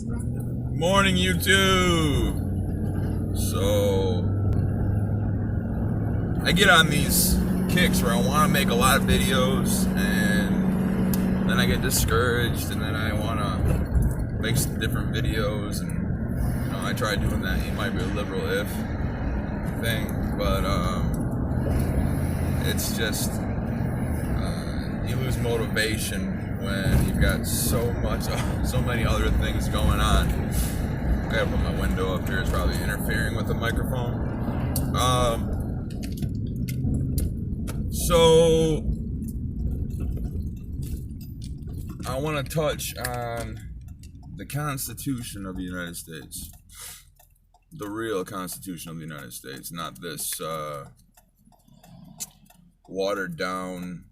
Morning, YouTube. So I get on these kicks where I want to make a lot of videos, and then I get discouraged, and then I want to make some different videos, and I try doing that. You might be a liberal if thing, but it's just you lose motivation when you've got so many other things going on. I gotta put my window up here. It's probably interfering with the microphone. So I want to touch on the Constitution of the United States, the real Constitution of the United States, not this watered down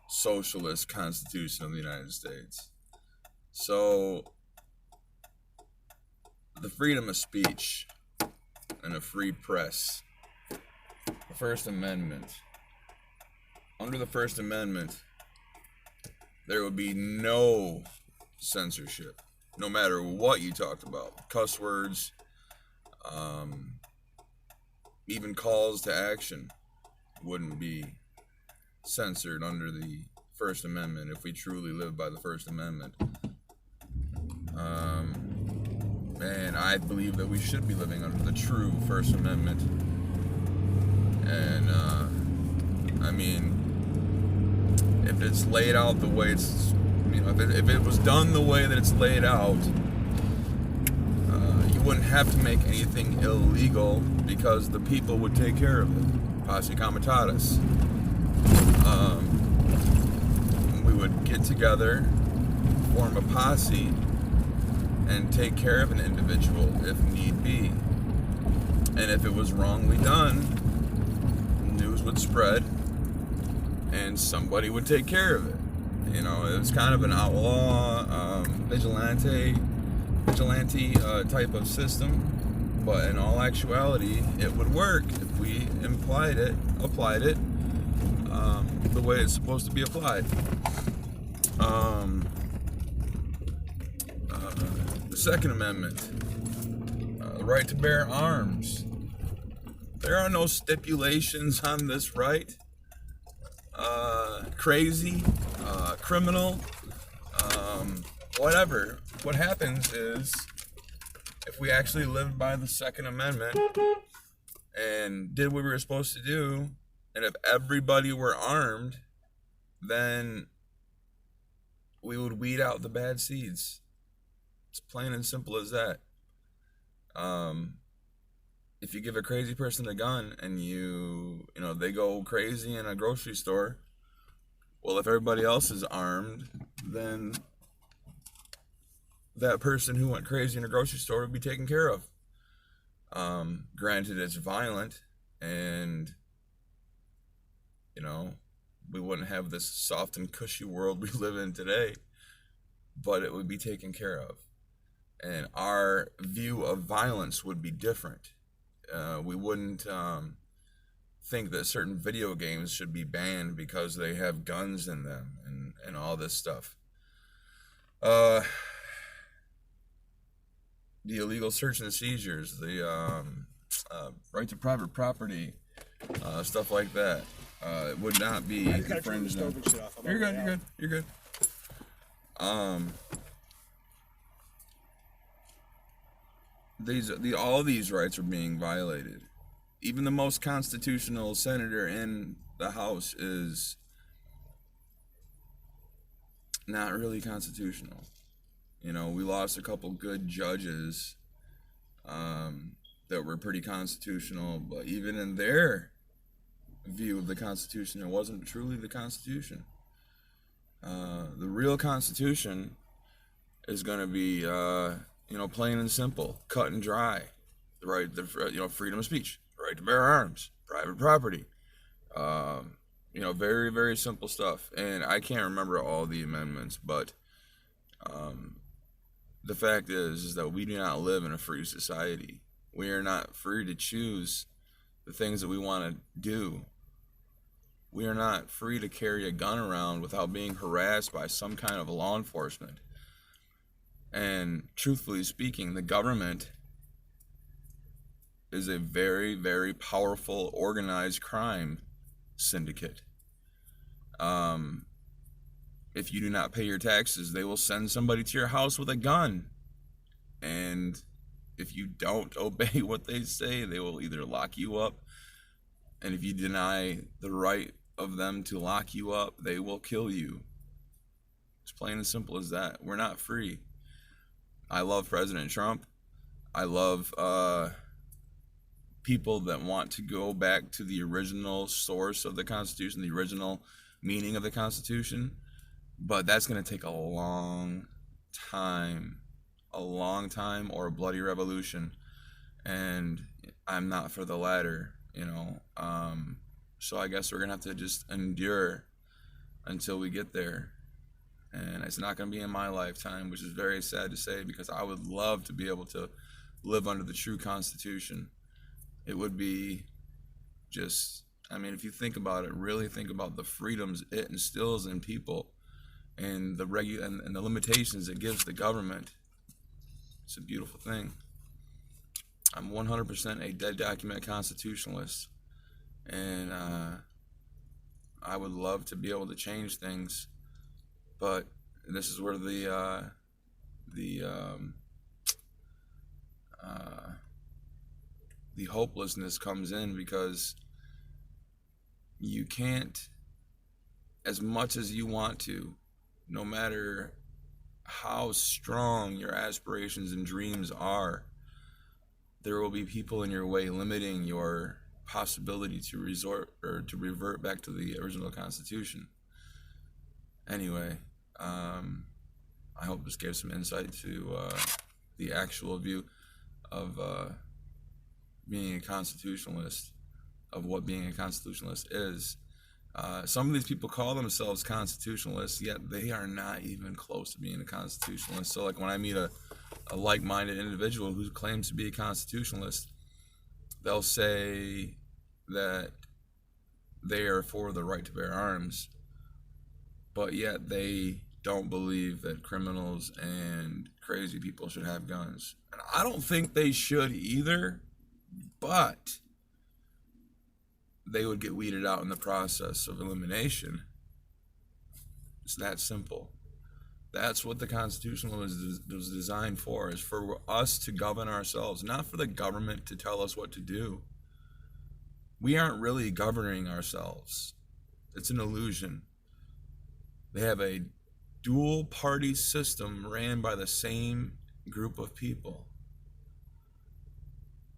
socialist Constitution of the United States. So the freedom of speech and a free press, the First Amendment. Under the First Amendment, there would be no censorship, no matter what you talked about. Cuss words, even calls to action wouldn't be censored under the First Amendment if we truly live by the First Amendment. And I believe that we should be living under the true First Amendment. And I mean, if it's laid out the way it's, if it was done the way that it's laid out, you wouldn't have to make anything illegal because the people would take care of it. Posse comitatus. We would get together, form a posse, and take care of an individual if need be. And if it was wrongly done, news would spread and somebody would take care of it. It was kind of an outlaw, vigilante type of system, but in all actuality, it would work if we applied it the way it's supposed to be applied. The Second Amendment, the right to bear arms. There are no stipulations on this right. Crazy, criminal, whatever. What happens is, if we actually lived by the Second Amendment and did what we were supposed to do, and if everybody were armed, then we would weed out the bad seeds. It's plain and simple as that. If you give a crazy person a gun and they go crazy in a grocery store, well, if everybody else is armed, then that person who went crazy in a grocery store would be taken care of. Granted, it's violent, and we wouldn't have this soft and cushy world we live in today, but it would be taken care of. And our view of violence would be different. We wouldn't think that certain video games should be banned because they have guns in them and all this stuff. The illegal search and seizures, the right to private property, stuff like that, would not be infringed on. You're good. All these rights are being violated. Even the most constitutional senator in the House is not really constitutional. We lost a couple good judges that were pretty constitutional, but even in their view of the Constitution, it wasn't truly the Constitution. The real Constitution is going to be, plain and simple, cut and dry. The right, freedom of speech, the right to bear arms, private property. Very, very simple stuff. And I can't remember all the amendments, but the fact is that we do not live in a free society. We are not free to choose the things that we want to do. We are not free to carry a gun around without being harassed by some kind of law enforcement. And truthfully speaking, the government is a very, very powerful organized crime syndicate. If you do not pay your taxes, they will send somebody to your house with a gun. And if you don't obey what they say, they will either lock you up. And if you deny the right of them to lock you up, they will kill you. It's plain and simple as that. We're not free. I love President Trump. I love people that want to go back to the original source of the Constitution, the original meaning of the Constitution. But that's going to take a long time, or a bloody revolution. And I'm not for the latter, you know. So I guess we're going to have to just endure until we get there. And it's not going to be in my lifetime, which is very sad to say, because I would love to be able to live under the true Constitution. It would be just, I mean, if you think about it, really think about the freedoms it instills in people and the and the limitations it gives the government. It's a beautiful thing. I'm 100% a dead document constitutionalist, and I would love to be able to change things, but this is where the hopelessness comes in, because you can't, as much as you want to, no matter how strong your aspirations and dreams are, there will be people in your way limiting your possibility to revert back to the original Constitution. Anyway, I hope this gave some insight to the actual view of being a constitutionalist, of what being a constitutionalist is. Some of these people call themselves constitutionalists, yet they are not even close to being a constitutionalist. So like when I meet a like-minded individual who claims to be a constitutionalist, they'll say that they are for the right to bear arms, but yet they don't believe that criminals and crazy people should have guns. And I don't think they should either, but they would get weeded out in the process of elimination. It's that simple. That's what the Constitution was designed for, is for us to govern ourselves, not for the government to tell us what to do. We aren't really governing ourselves. It's an illusion. They have a dual party system ran by the same group of people.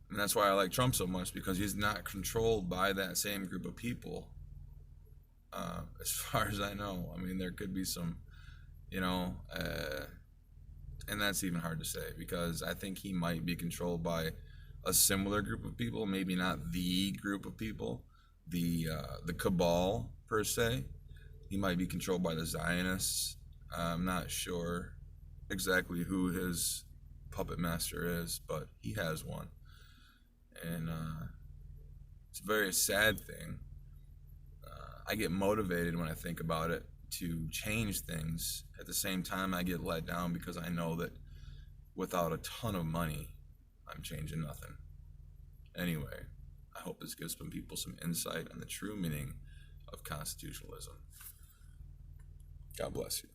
And that's why I like Trump so much, because he's not controlled by that same group of people. As far as I know. I mean, there could be some, and that's even hard to say, because I think he might be controlled by a similar group of people, maybe not the group of people, the cabal per se. He might be controlled by the Zionists. I'm not sure exactly who his puppet master is, but he has one. And it's a very sad thing. I get motivated when I think about it to change things. At the same time, I get let down, because I know that without a ton of money, I'm changing nothing. Anyway, I hope this gives some people some insight on the true meaning of constitutionalism. God bless you.